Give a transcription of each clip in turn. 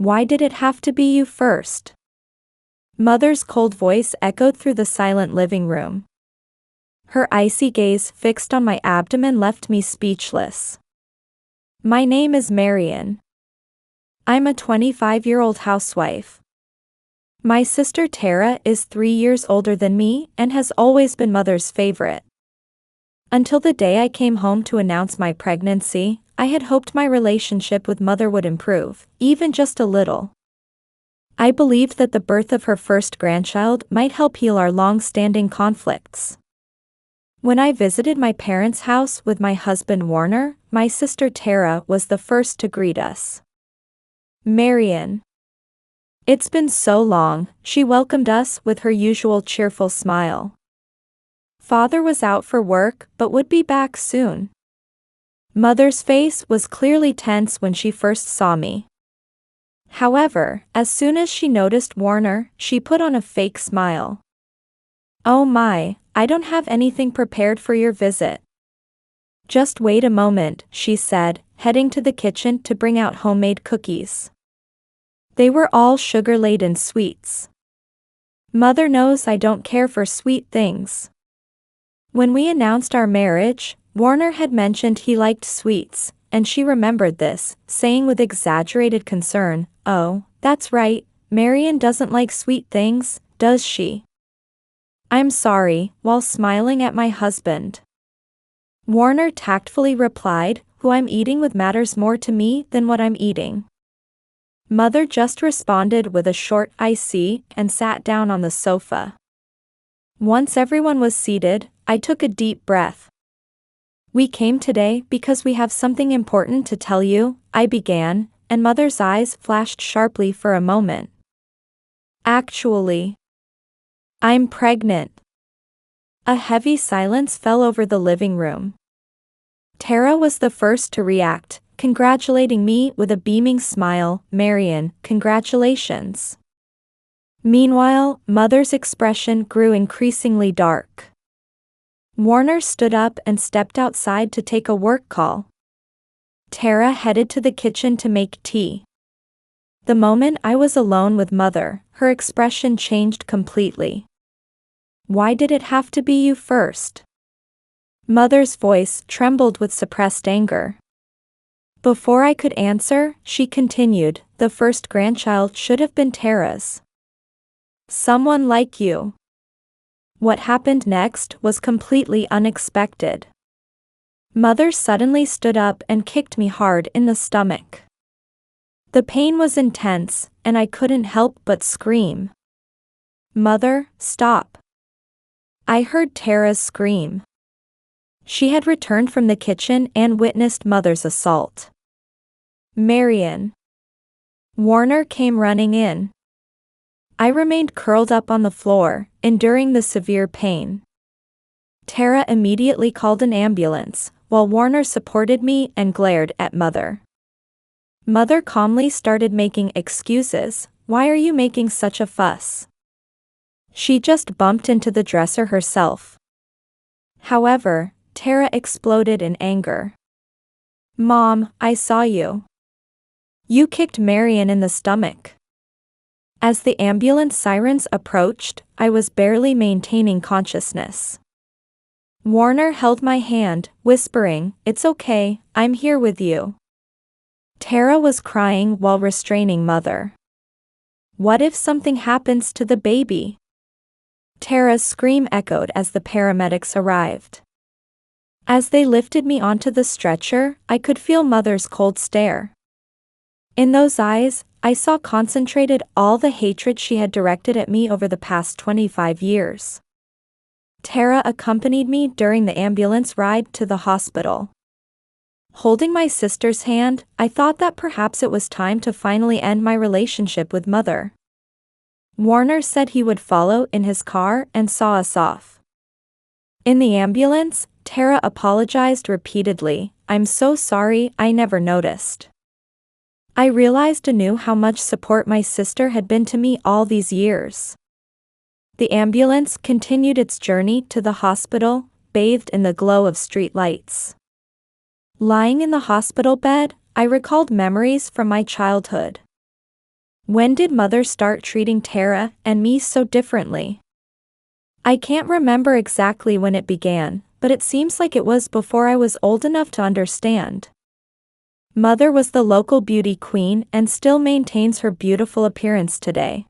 Why did it have to be you first? Mother's cold voice echoed through the silent living room. Her icy gaze fixed on my abdomen left me speechless. My name is Marian. I'm a 25-year-old housewife. My sister Tara is 3 years older than me and has always been Mother's favorite. Until the day I came home to announce my pregnancy, I had hoped my relationship with Mother would improve, even just a little. I believed that the birth of her first grandchild might help heal our long-standing conflicts. When I visited my parents' house with my husband Warner, my sister Tara was the first to greet us. Marian. It's been so long, she welcomed us with her usual cheerful smile. Father was out for work but would be back soon. Mother's face was clearly tense when she first saw me. However, as soon as she noticed Warner, she put on a fake smile. Oh my, I don't have anything prepared for your visit. Just wait a moment, she said, heading to the kitchen to bring out homemade cookies. They were all sugar-laden sweets. Mother knows I don't care for sweet things. When we announced our marriage, Warner had mentioned he liked sweets, and she remembered this, saying with exaggerated concern, "Oh, that's right, Marian doesn't like sweet things, does she?" I'm sorry, while smiling at my husband. Warner tactfully replied, "Who I'm eating with matters more to me than what I'm eating." Mother just responded with a short "I see" and sat down on the sofa. Once everyone was seated, I took a deep breath. We came today because we have something important to tell you, I began, and Mother's eyes flashed sharply for a moment. Actually, I'm pregnant. A heavy silence fell over the living room. Tara was the first to react, congratulating me with a beaming smile. Marian, congratulations. Meanwhile, Mother's expression grew increasingly dark. Warner stood up and stepped outside to take a work call. Tara headed to the kitchen to make tea. The moment I was alone with Mother, her expression changed completely. Why did it have to be you first? Mother's voice trembled with suppressed anger. Before I could answer, she continued, the first grandchild should have been Tara's. Someone like you. What happened next was completely unexpected. Mother suddenly stood up and kicked me hard in the stomach. The pain was intense, and I couldn't help but scream. Mother, stop. I heard Tara scream. She had returned from the kitchen and witnessed Mother's assault. Marian. Warner came running in. I remained curled up on the floor, enduring the severe pain. Tara immediately called an ambulance, while Warner supported me and glared at Mother. Mother calmly started making excuses. Why are you making such a fuss? She just bumped into the dresser herself. However, Tara exploded in anger. Mom, I saw you. You kicked Marian in the stomach. As the ambulance sirens approached, I was barely maintaining consciousness. Warner held my hand, whispering, "It's okay, I'm here with you." Tara was crying while restraining Mother. What if something happens to the baby? Tara's scream echoed as the paramedics arrived. As they lifted me onto the stretcher, I could feel Mother's cold stare. In those eyes, I saw concentrated all the hatred she had directed at me over the past 25 years. Tara accompanied me during the ambulance ride to the hospital. Holding my sister's hand, I thought that perhaps it was time to finally end my relationship with Mother. Warner said he would follow in his car and saw us off. In the ambulance, Tara apologized repeatedly. "I'm so sorry, I never noticed." I realized anew how much support my sister had been to me all these years. The ambulance continued its journey to the hospital, bathed in the glow of street lights. Lying in the hospital bed, I recalled memories from my childhood. When did mother start treating Tara and me so differently? I can't remember exactly when it began, but it seems like it was before I was old enough to understand. Mother was the local beauty queen and still maintains her beautiful appearance today.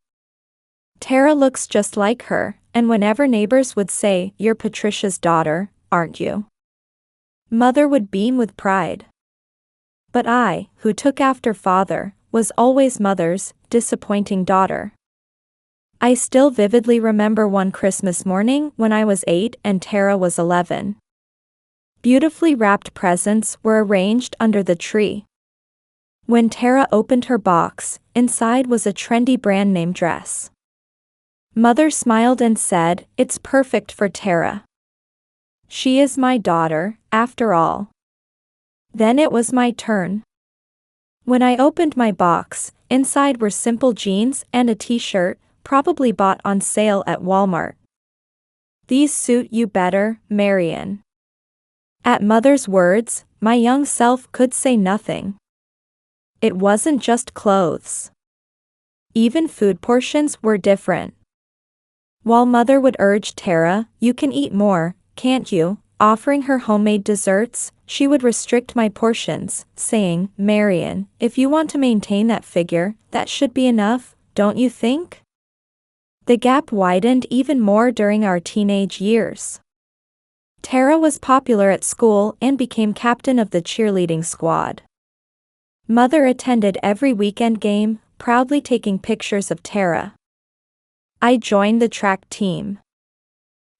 Tara looks just like her, and whenever neighbors would say, "You're Patricia's daughter, aren't you?" Mother would beam with pride. But I, who took after father, was always mother's disappointing daughter. I still vividly remember one Christmas morning when I was 8 and Tara was 11. Beautifully wrapped presents were arranged under the tree. When Tara opened her box, inside was a trendy brand name dress. Mother smiled and said, "It's perfect for Tara. She is my daughter, after all." Then it was my turn. When I opened my box, inside were simple jeans and a t-shirt, probably bought on sale at Walmart. "These suit you better, Marian." At Mother's words, my young self could say nothing. It wasn't just clothes. Even food portions were different. While Mother would urge Tara, "You can eat more, can't you?" offering her homemade desserts, she would restrict my portions, saying, "Marian, if you want to maintain that figure, that should be enough, don't you think?" The gap widened even more during our teenage years. Tara was popular at school and became captain of the cheerleading squad. Mother attended every weekend game, proudly taking pictures of Tara. I joined the track team.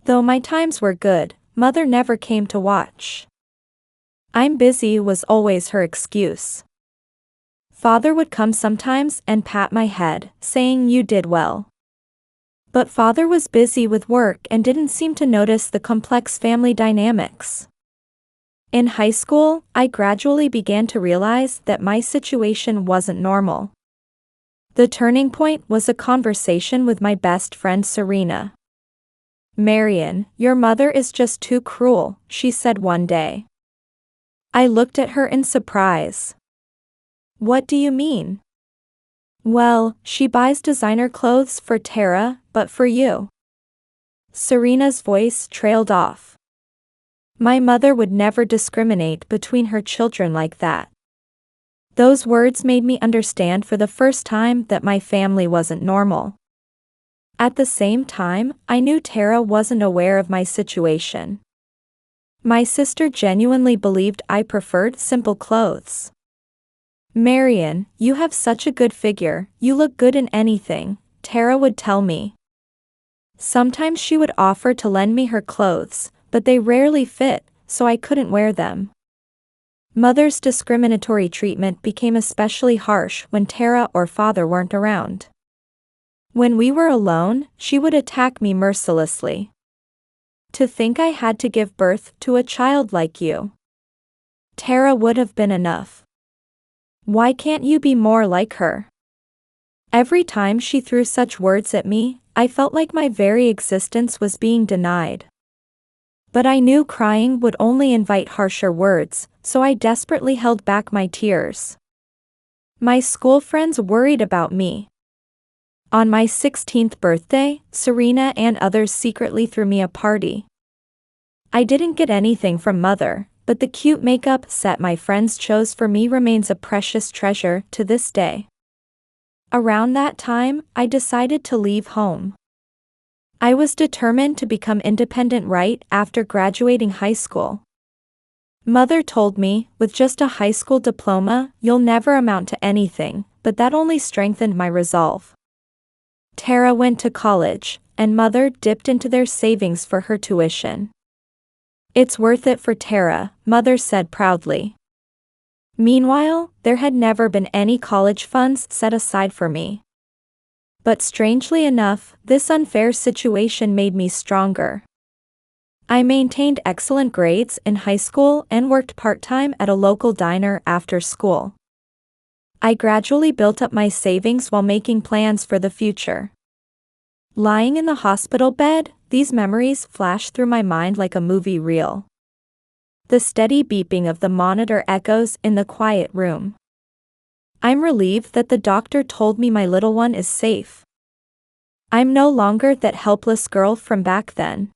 Though my times were good, Mother never came to watch. "I'm busy" was always her excuse. Father would come sometimes and pat my head, saying, "You did well." But father was busy with work and didn't seem to notice the complex family dynamics. In high school, I gradually began to realize that my situation wasn't normal. The turning point was a conversation with my best friend Serena. "Marian, your mother is just too cruel," she said one day. I looked at her in surprise. "What do you mean?" "Well, she buys designer clothes for Tara, but for you." Serena's voice trailed off. My mother would never discriminate between her children like that. Those words made me understand for the first time that my family wasn't normal. At the same time, I knew Tara wasn't aware of my situation. My sister genuinely believed I preferred simple clothes. "Marian, you have such a good figure, you look good in anything," Tara would tell me. Sometimes she would offer to lend me her clothes, but they rarely fit, so I couldn't wear them. Mother's discriminatory treatment became especially harsh when Tara or father weren't around. When we were alone, she would attack me mercilessly. "To think I had to give birth to a child like you. Tara would have been enough. Why can't you be more like her?" Every time she threw such words at me, I felt like my very existence was being denied. But I knew crying would only invite harsher words, so I desperately held back my tears. My school friends worried about me. On my 16th birthday, Serena and others secretly threw me a party. I didn't get anything from Mother, but the cute makeup set my friends chose for me remains a precious treasure to this day. Around that time, I decided to leave home. I was determined to become independent right after graduating high school. Mother told me, "With just a high school diploma, you'll never amount to anything," but that only strengthened my resolve. Tara went to college, and Mother dipped into their savings for her tuition. "It's worth it for Tara," Mother said proudly. Meanwhile, there had never been any college funds set aside for me. But strangely enough, this unfair situation made me stronger. I maintained excellent grades in high school and worked part-time at a local diner after school. I gradually built up my savings while making plans for the future. Lying in the hospital bed, these memories flashed through my mind like a movie reel. The steady beeping of the monitor echoes in the quiet room. I'm relieved that the doctor told me my little one is safe. I'm no longer that helpless girl from back then.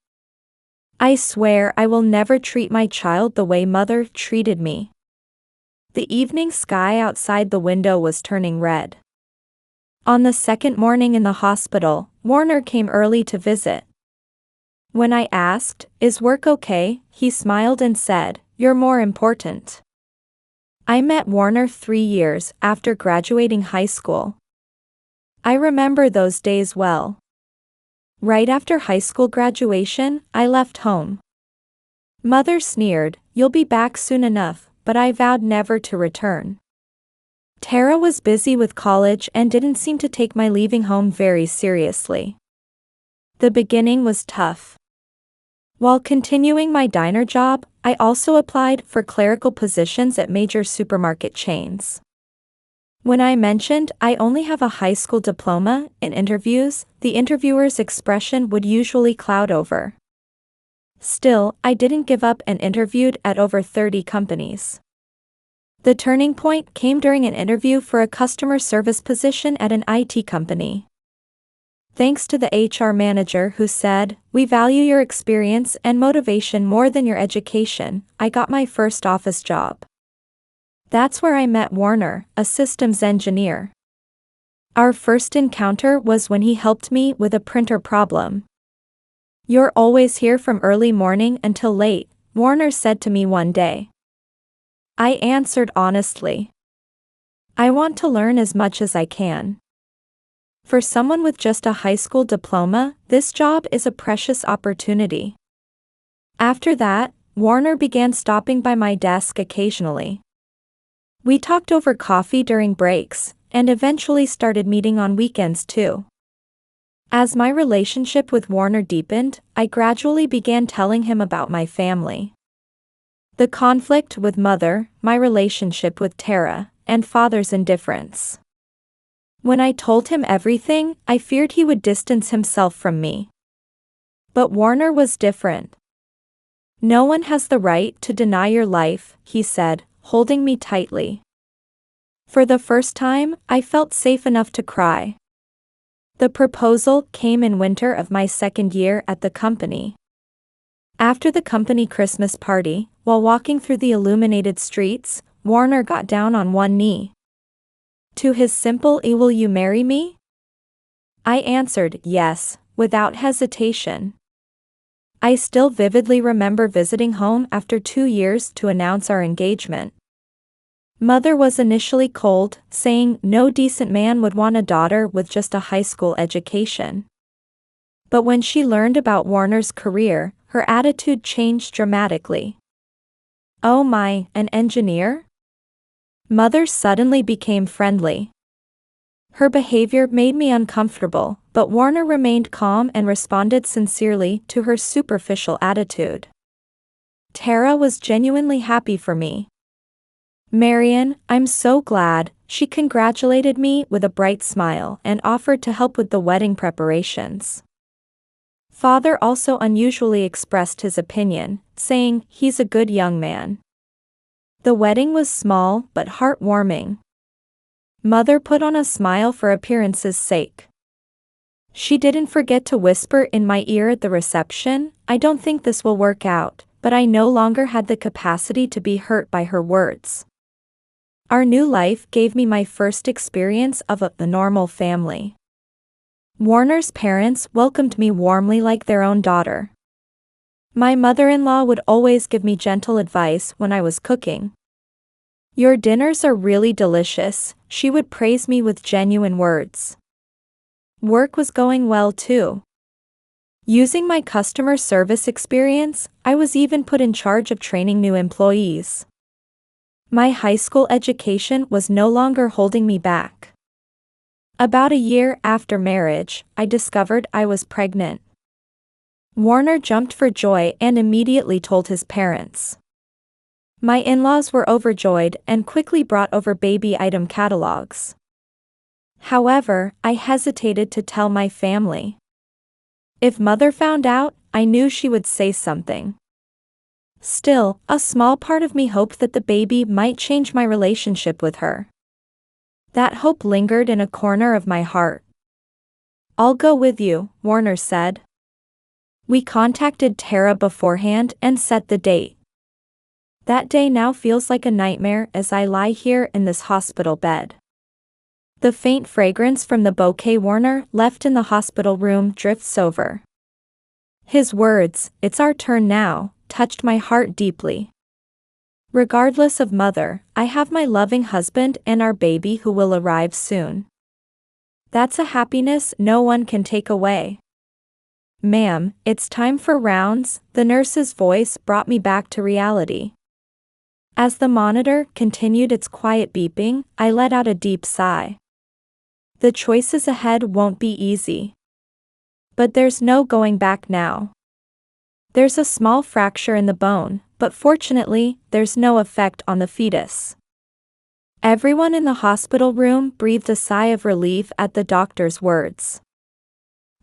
I swear I will never treat my child the way mother treated me. The evening sky outside the window was turning red. On the second morning in the hospital, Warner came early to visit. When I asked, "Is work okay?" he smiled and said, "You're more important." I met Warner 3 years after graduating high school. I remember those days well. Right after high school graduation, I left home. Mother sneered, "You'll be back soon enough," but I vowed never to return. Tara was busy with college and didn't seem to take my leaving home very seriously. The beginning was tough. While continuing my diner job, I also applied for clerical positions at major supermarket chains. When I mentioned I only have a high school diploma in interviews, the interviewer's expression would usually cloud over. Still, I didn't give up and interviewed at over 30 companies. The turning point came during an interview for a customer service position at an IT company. Thanks to the HR manager who said, "We value your experience and motivation more than your education," I got my first office job. That's where I met Warner, a systems engineer. Our first encounter was when he helped me with a printer problem. "You're always here from early morning until late," Warner said to me one day. I answered honestly, "I want to learn as much as I can." For someone with just a high school diploma, this job is a precious opportunity. After that, Warner began stopping by my desk occasionally. We talked over coffee during breaks, and eventually started meeting on weekends too. As my relationship with Warner deepened, I gradually began telling him about my family. The conflict with mother, my relationship with Tara, and father's indifference. When I told him everything, I feared he would distance himself from me. But Warner was different. "No one has the right to deny your life," he said, holding me tightly. For the first time, I felt safe enough to cry. The proposal came in winter of my second year at the company. After the company Christmas party, while walking through the illuminated streets, Warner got down on one knee. To his simple "Will you marry me?" I answered yes, without hesitation. I still vividly remember visiting home after 2 years to announce our engagement. Mother was initially cold, saying no decent man would want a daughter with just a high school education. But when she learned about Warner's career, her attitude changed dramatically. "Oh my, an engineer?" Mother suddenly became friendly. Her behavior made me uncomfortable, but Warner remained calm and responded sincerely to her superficial attitude. Tara was genuinely happy for me. "Marian, I'm so glad," she congratulated me with a bright smile and offered to help with the wedding preparations. Father also unusually expressed his opinion, saying, "He's a good young man." The wedding was small but heartwarming. Mother put on a smile for appearance's sake. She didn't forget to whisper in my ear at the reception, "I don't think this will work out," but I no longer had the capacity to be hurt by her words. Our new life gave me my first experience of the normal family. Warner's parents welcomed me warmly like their own daughter. My mother-in-law would always give me gentle advice when I was cooking. "Your dinners are really delicious," she would praise me with genuine words. Work was going well too. Using my customer service experience, I was even put in charge of training new employees. My high school education was no longer holding me back. About a year after marriage, I discovered I was pregnant. Warner jumped for joy and immediately told his parents. My in-laws were overjoyed and quickly brought over baby item catalogs. However, I hesitated to tell my family. If Mother found out, I knew she would say something. Still, a small part of me hoped that the baby might change my relationship with her. That hope lingered in a corner of my heart. "I'll go with you," Warner said. We contacted Tara beforehand and set the date. That day now feels like a nightmare as I lie here in this hospital bed. The faint fragrance from the bouquet Warner left in the hospital room drifts over. His words, "It's our turn now," touched my heart deeply. Regardless of mother, I have my loving husband and our baby who will arrive soon. That's a happiness no one can take away. "Ma'am, it's time for rounds," the nurse's voice brought me back to reality. As the monitor continued its quiet beeping, I let out a deep sigh. The choices ahead won't be easy. But there's no going back now. There's a small fracture in the bone, but fortunately, there's no effect on the fetus. Everyone in the hospital room breathed a sigh of relief at the doctor's words.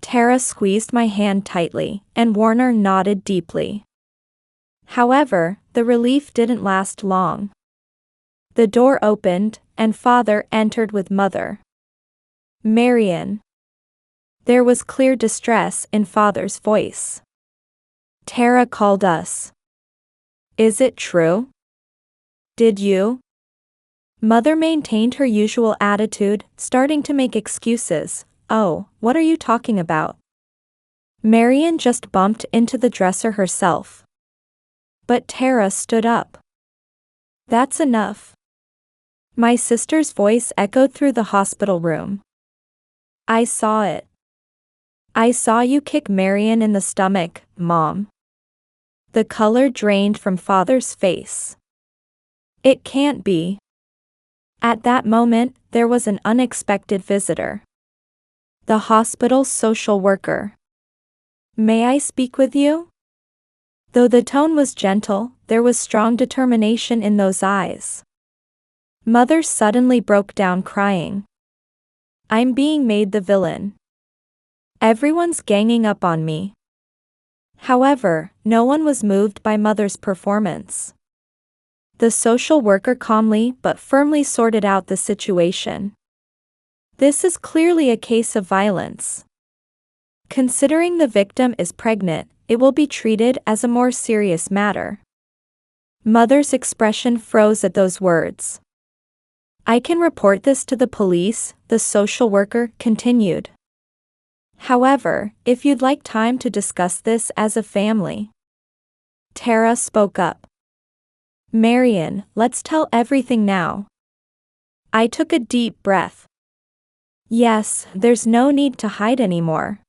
Tara squeezed my hand tightly, and Warner nodded deeply. However, the relief didn't last long. The door opened, and Father entered with Mother. "Marion." There was clear distress in Father's voice. "Tara called us. Is it true? Did you?" Mother maintained her usual attitude, starting to make excuses. "Oh, what are you talking about? Marion just bumped into the dresser herself." But Tara stood up. "That's enough." My sister's voice echoed through the hospital room. "I saw it. I saw you kick Marion in the stomach, Mom." The color drained from Father's face. "It can't be." At that moment, there was an unexpected visitor. The hospital's social worker. "May I speak with you?" Though the tone was gentle, there was strong determination in those eyes. Mother suddenly broke down crying. "I'm being made the villain. Everyone's ganging up on me." However, no one was moved by Mother's performance. The social worker calmly but firmly sorted out the situation. "This is clearly a case of violence. Considering the victim is pregnant, it will be treated as a more serious matter." Mother's expression froze at those words. "I can report this to the police," the social worker continued. "However, if you'd like time to discuss this as a family." Tara spoke up. "Marion, let's tell everything now." I took a deep breath. Yes, there's no need to hide anymore.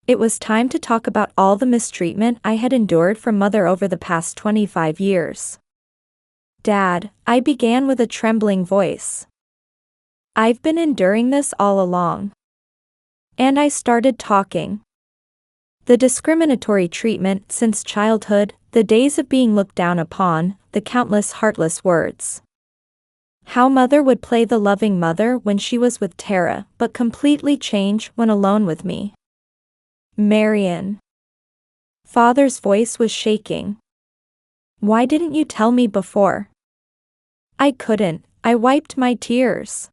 It was time to talk about all the mistreatment I had endured from Mother over the past 25 years. "Dad," I began with a trembling voice. "I've been enduring this all along." And I started talking. The discriminatory treatment since childhood, the days of being looked down upon, the countless heartless words. How Mother would play the loving mother when she was with Tara, but completely change when alone with me. "Marion." Father's voice was shaking. "Why didn't you tell me before?" I couldn't. I wiped my tears.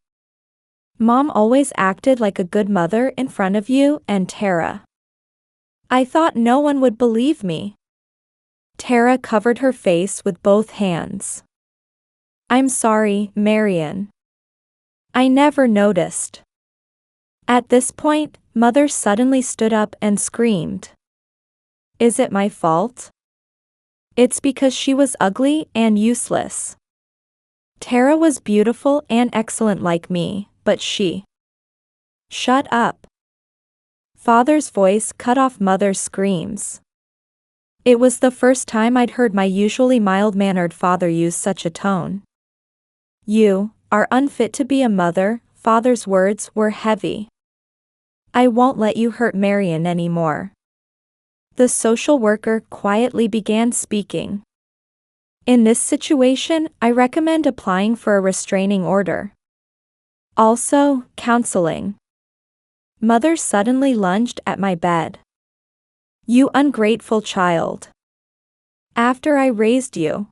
"Mom always acted like a good mother in front of you and Tara. I thought no one would believe me." Tara covered her face with both hands. "I'm sorry, Marion. I never noticed." At this point, Mother suddenly stood up and screamed. "Is it my fault? It's because she was ugly and useless. Tara was beautiful and excellent like me, but she..." "Shut up." Father's voice cut off Mother's screams. It was the first time I'd heard my usually mild-mannered father use such a tone. "You are unfit to be a mother," Father's words were heavy. "I won't let you hurt Marion anymore." The social worker quietly began speaking. "In this situation, I recommend applying for a restraining order. Also, counseling." Mother suddenly lunged at my bed. "You ungrateful child. After I raised you."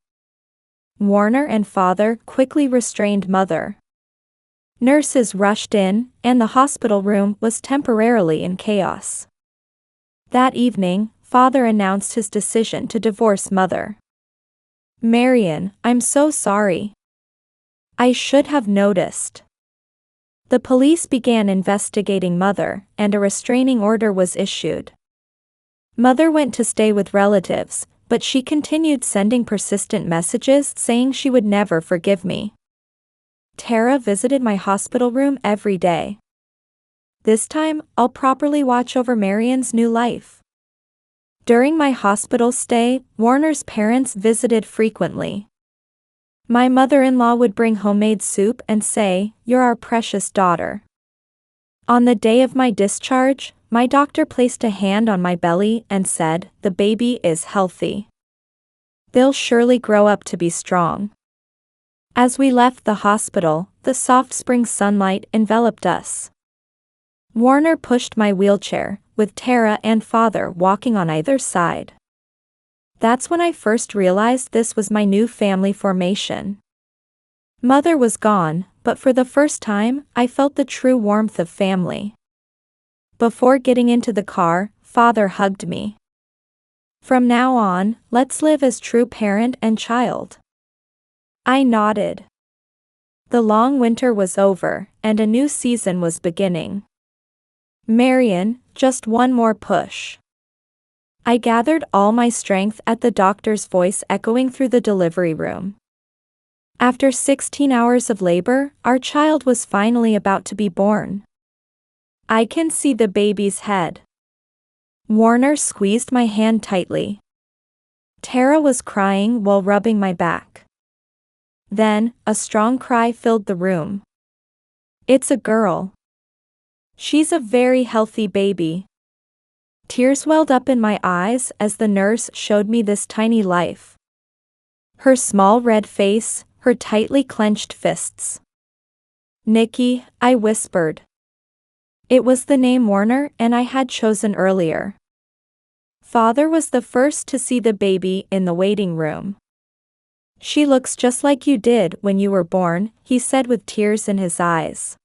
Warner and Father quickly restrained Mother. Nurses rushed in, and the hospital room was temporarily in chaos. That evening, Father announced his decision to divorce Mother. "Marion, I'm so sorry. I should have noticed." The police began investigating Mother, and a restraining order was issued. Mother went to stay with relatives, but she continued sending persistent messages saying she would never forgive me. Tara visited my hospital room every day. This time, I'll properly watch over Marion's new life. During my hospital stay, Warner's parents visited frequently. My mother-in-law would bring homemade soup and say, "You're our precious daughter." On the day of my discharge, my doctor placed a hand on my belly and said, "The baby is healthy. They'll surely grow up to be strong." As we left the hospital, the soft spring sunlight enveloped us. Warner pushed my wheelchair, with Tara and Father walking on either side. That's when I first realized this was my new family formation. Mother was gone, but for the first time, I felt the true warmth of family. Before getting into the car, Father hugged me. "From now on, let's live as true parent and child." I nodded. The long winter was over, and a new season was beginning. "Marion, just one more push." I gathered all my strength at the doctor's voice echoing through the delivery room. After 16 hours of labor, our child was finally about to be born. I can see the baby's head. Warner squeezed my hand tightly. Tara was crying while rubbing my back. Then, a strong cry filled the room. "It's a girl. She's a very healthy baby." Tears welled up in my eyes as the nurse showed me this tiny life. Her small red face, her tightly clenched fists. "Nikki," I whispered. It was the name Warner and I had chosen earlier. Father was the first to see the baby in the waiting room. "She looks just like you did when you were born," he said with tears in his eyes.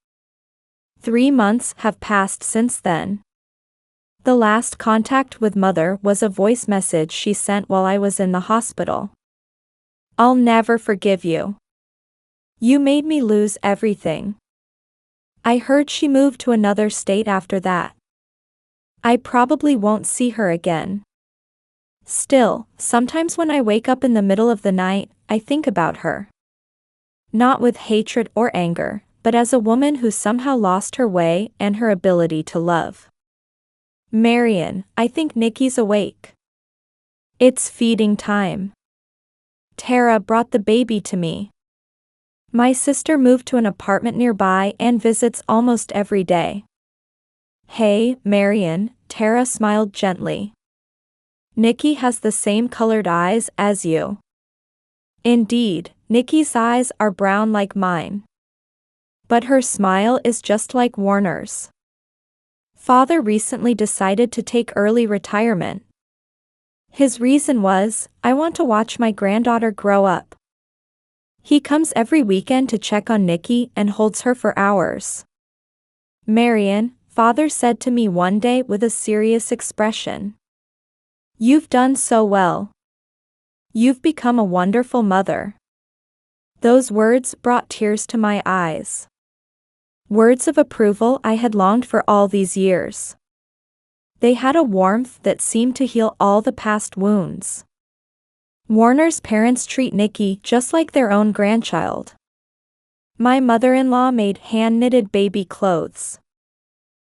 3 months have passed since then. The last contact with Mother was a voice message she sent while I was in the hospital. "I'll never forgive you. You made me lose everything." I heard she moved to another state after that. I probably won't see her again. Still, sometimes when I wake up in the middle of the night, I think about her. Not with hatred or anger, but as a woman who somehow lost her way and her ability to love. "Marion, I think Nikki's awake. It's feeding time." Tara brought the baby to me. My sister moved to an apartment nearby and visits almost every day. "Hey, Marion," Tara smiled gently. "Nikki has the same colored eyes as you." Indeed, Nikki's eyes are brown like mine. But her smile is just like Warner's. Father recently decided to take early retirement. His reason was, "I want to watch my granddaughter grow up." He comes every weekend to check on Nikki and holds her for hours. "Marion," Father said to me one day with a serious expression. "You've done so well. You've become a wonderful mother." Those words brought tears to my eyes. Words of approval I had longed for all these years. They had a warmth that seemed to heal all the past wounds. Warner's parents treat Nikki just like their own grandchild. My mother-in-law made hand-knitted baby clothes.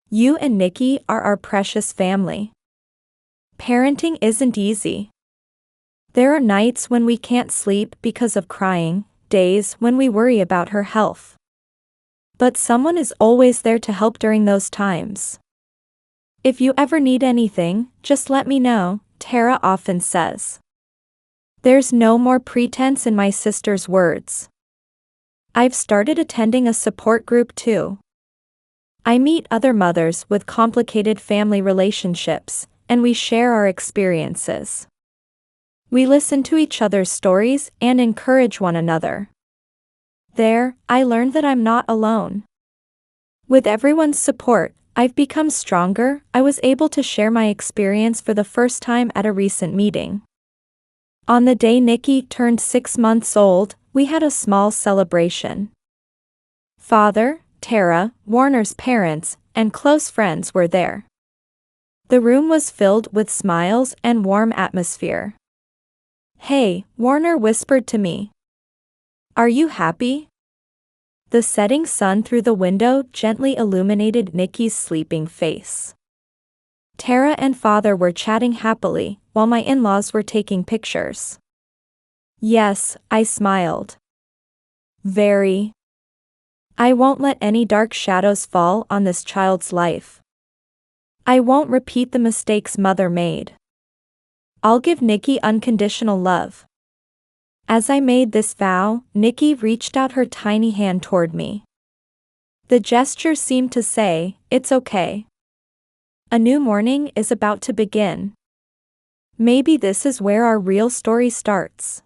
"You and Nikki are our precious family." Parenting isn't easy. There are nights when we can't sleep because of crying, days when we worry about her health. But someone is always there to help during those times. "If you ever need anything, just let me know," Tara often says. There's no more pretense in my sister's words. I've started attending a support group too. I meet other mothers with complicated family relationships, and we share our experiences. We listen to each other's stories and encourage one another. There, I learned that I'm not alone. With everyone's support, I've become stronger. I was able to share my experience for the first time at a recent meeting. On the day Nikki turned 6 months old, we had a small celebration. Father, Tara, Warner's parents, and close friends were there. The room was filled with smiles and warm atmosphere. "Hey," Warner whispered to me. "Are you happy?" The setting sun through the window gently illuminated Nikki's sleeping face. Tara and Father were chatting happily, while my in-laws were taking pictures. "Yes," I smiled. "Very. I won't let any dark shadows fall on this child's life. I won't repeat the mistakes Mother made. I'll give Nikki unconditional love." As I made this vow, Nikki reached out her tiny hand toward me. The gesture seemed to say, "It's okay. A new morning is about to begin. Maybe this is where our real story starts."